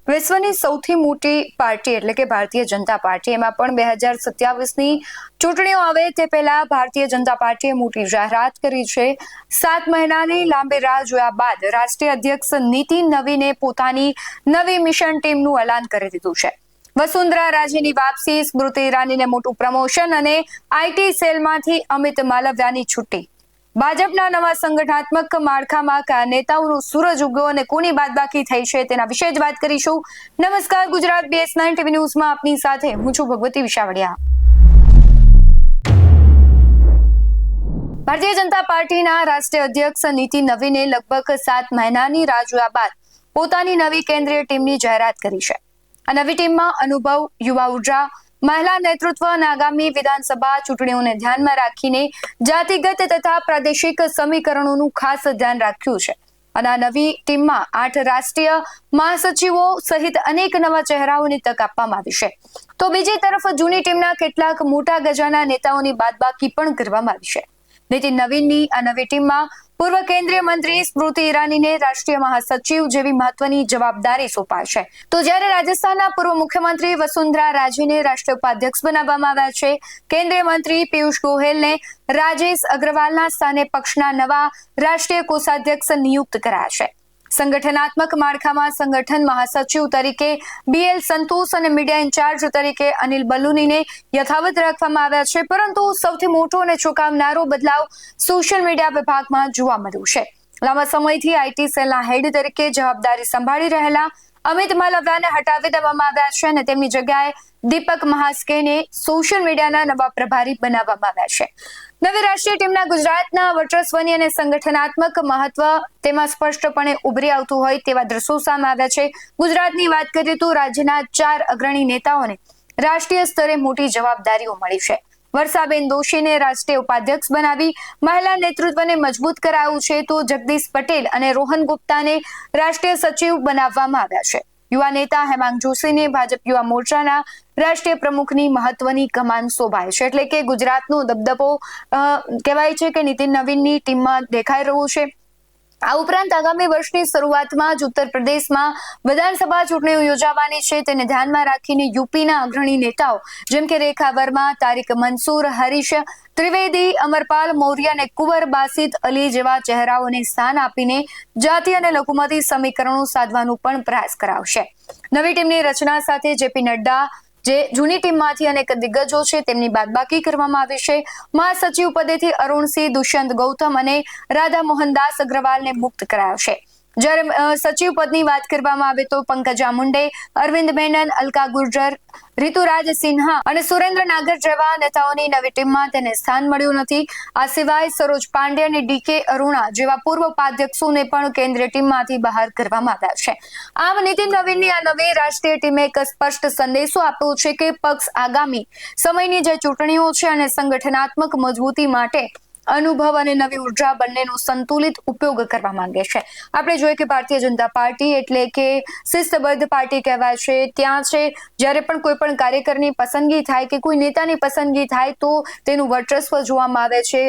વિશ્વની સૌથી મોટી પાર્ટી એટલે કે ભારતીય જનતા પાર્ટી, એમાં પણ 2027ની ચૂંટણીઓ આવે તે પહેલા ભારતીય જનતા પાર્ટીએ મોટી જાહેરાત કરી છે। 7 મહિનાની લાંબી રાહ જોયા બાદ રાષ્ટ્રીય અધ્યક્ષ નીતિન નવીને પોતાની નવી મિશન ટીમનું એલાન કરી દીધું છે। વસુંધરા રાજેની વાપસી, સ્મૃતિ ઈરાનીને મોટું પ્રમોશન અને આઈટી સેલમાંથી અમિત માલવિયાની છુટ્ટી। ભાજપના નવા સંગઠનાત્મક માળખામાં કયા નેતાઓનો સૂરજ ઉગ્યો અને કોની બાદબાકી થઈ છે તેના વિશે જ વાત કરીશું। નમસ્કાર, ગુજરાત BS9 ટીવી ન્યૂઝમાં આપની સાથે હું છું ભગવતી વિશાવડિયા। ભારતીય જનતા પાર્ટીના રાષ્ટ્રીય અધ્યક્ષ નીતિન નવીને લગભગ 7 મહિનાની રાહ જોયા બાદ પોતાની નવી કેન્દ્રીય ટીમની જાહેરાત કરી છે। આ નવી ટીમમાં અનુભવ, યુવા ઉર્જા, મહિલા નેતૃત્વ અને આગામી વિધાનસભા ચૂંટણીઓને ધ્યાનમાં રાખીને જાતિગત તથા પ્રાદેશિક સમીકરણોનું ખાસ ધ્યાન રાખ્યું છે। અને આ નવી ટીમમાં 8 રાષ્ટ્રીય મહાસચિવો સહિત અનેક નવા ચહેરાઓને તક આપવામાં આવી છે। તો બીજી તરફ જૂની ટીમના કેટલાક મોટા ગજાના નેતાઓની બાદબાકી પણ કરવામાં આવી છે। નીતિન નવીનની આ નવી ટીમમાં પૂર્વ કેન્દ્રીય મંત્રી સ્મૃતિ ઈરાનીને રાષ્ટ્રીય મહાસચિવ જેવી મહત્વની જવાબદારી સોંપાઈ છે। તો જ્યારે રાજસ્થાનના પૂર્વ મુખ્યમંત્રી વસુંધરા રાજેને રાષ્ટ્રીય ઉપાધ્યક્ષ બનાવવામાં આવ્યા છે। કેન્દ્રીય મંત્રી પિયુષ ગોયલને રાજેશ અગ્રવાલના સ્થાને પક્ષના નવા રાષ્ટ્રીય કોષાધ્યક્ષ નિયુક્ત કરાયા છે। સંગઠનાત્મક માળખામાં સંગઠન મહાસચિવ તરીકે BL સંતોષ અને મીડિયા ઇન્ચાર્જ તરીકે અનિલ બલુનીને યથાવત રાખવામાં આવ્યા છે। પરંતુ સૌથી મોટો અને ચોંકાવનારો બદલાવ સોશિયલ મીડિયા વિભાગમાં જોવા મળ્યો છે। લાંબા સમયથી આઈટી સેલના હેડ તરીકે જવાબદારી સંભાળી રહેલા અમિત માલવિયાને હટાવી દેવામાં આવ્યા છે અને તેમની જગ્યાએ દીપક મહાસ્કેને સોશિયલ મીડિયાના નવા પ્રભારી બનાવવામાં આવ્યા છે। નવી રાષ્ટ્રીય ટીમના ગુજરાતના વર્ચસ્વની અને સંગઠનાત્મક મહત્વ તેમાં સ્પષ્ટપણે ઉભરી આવતું હોય તેવા દ્રશ્યો સામે આવ્યા છે। ગુજરાતની વાત કરીએ તો રાજ્યના 4 અગ્રણી નેતાઓને રાષ્ટ્રીય સ્તરે મોટી જવાબદારીઓ મળી છે। વર્ષાબેન દોશીને રાષ્ટ્રીય ઉપાધ્યક્ષ બનાવી મહિલા નેતૃત્વને મજબૂત કરાયું છે, તો જગદીશ પટેલ અને રોહન ગુપ્તાને રાષ્ટ્રીય સચિવ બનાવવામાં આવ્યા છે। યુવા નેતા હેમાંગ જોશીને ભાજપ યુવા મોરચાના રાષ્ટ્રીય પ્રમુખની મહત્વની કમાન સોંપાય છે। એટલે કે ગુજરાતનો દબદબો કહેવાય છે કે નીતિન નવીનની ટીમમાં દેખાઈ રહ્યો છે। આ ઉપરાંત આગામી વર્ષની શરૂઆતમાં જ ઉત્તર પ્રદેશમાં વિધાનસભા ચૂંટણીઓ યોજાવાની છે, તેને ધ્યાનમાં રાખીને યુપીના અગ્રણી નેતાઓ જેમ કે રેખા વર્મા, તારિક મંસૂર, હરીશ ત્રિવેદી, અમરપાલ મૌર્ય અને કુંવર બાસિત અલી જેવા ચહેરાઓને સ્થાન આપીને જાતિ અને લઘુમતી સમીકરણો સાધવાનું પણ પ્રયાસ કરાવશે। નવી ટીમની રચના સાથે જેપી નડ્ડા જે જૂની ટીમમાંથી અનેક દિગ્ગજો છે તેમની બાદબાકી કરવામાં આવી છે। મહાસચિવ પદેથી અરુણસિંહ, દુષ્યંત ગૌતમ અને રાધા મોહનદાસ અગ્રવાલને મુક્ત કરાયા છે। જ્યારે સચિવ પદની વાત કરવામાં આવે તો પંકજા મુંડે, અરવિંદ મેનન, અલકા ગુર્જર, ઋતુરાજ સિન્હા અને સુરેન્દ્ર નાગર જેવા નેતાઓની નવી ટીમમાં તેને સ્થાન મળ્યું નથી। આ સિવાય સરોજ પાંડે અને DK અરુણા જેવા પૂર્વ ઉપાધ્યક્ષોને પણ કેન્દ્રીય ટીમમાંથી બહાર કરવામાં આવ્યા છે। આમ નીતિન નવીનની આ નવી રાષ્ટ્રીય ટીમે એક સ્પષ્ટ સંદેશો આપ્યો છે કે પક્ષ આગામી સમયની જે ચૂંટણીઓ છે અને સંગઠનાત્મક મજબૂતી માટે અનુભવ અને નવી ઉર્જા બંનેનો સંતુલિત ઉપયોગ કરવા માંગે છે। આપણે જોઈએ કે ભારતીય જનતા પાર્ટી એટલે કે શિસ્તબદ્ધ પાર્ટી કહેવાય છે। ત્યાં છે જ્યારે પણ કોઈ પણ કાર્યકરની પસંદગી થાય કે કોઈ નેતાની પસંદગી થાય તો તેનું વર્ચસ્વ જોવામાં આવે છે।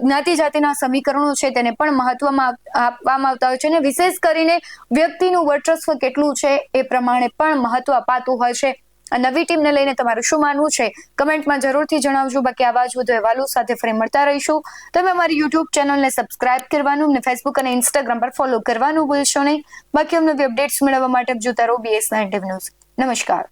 જ્ઞાતિ જાતિના સમીકરણો છે તેને પણ મહત્વમાં આપવામાં આવતા હોય છે અને વિશેષ કરીને વ્યક્તિનું વર્ચસ્વ કેટલું છે એ પ્રમાણે પણ મહત્વ અપાતું હોય છે। આ નવી ટીમને લઈને તમારું શું માનવું છે કમેન્ટમાં જરૂરથી જણાવજો। બાકી આવા જ વધુ અહેવાલો સાથે ફરી મળતા રહીશું। તમે અમારી YouTube ચેનલને સબસ્ક્રાઇબ કરવાનું અને Facebook અને Instagram પર ફોલો કરવાનું ભૂલશો નહીં। બાકી અમને અપડેટ્સ મેળવવા માટે જોતા રહો BS9 ટીવી ન્યૂઝ। નમસ્કાર।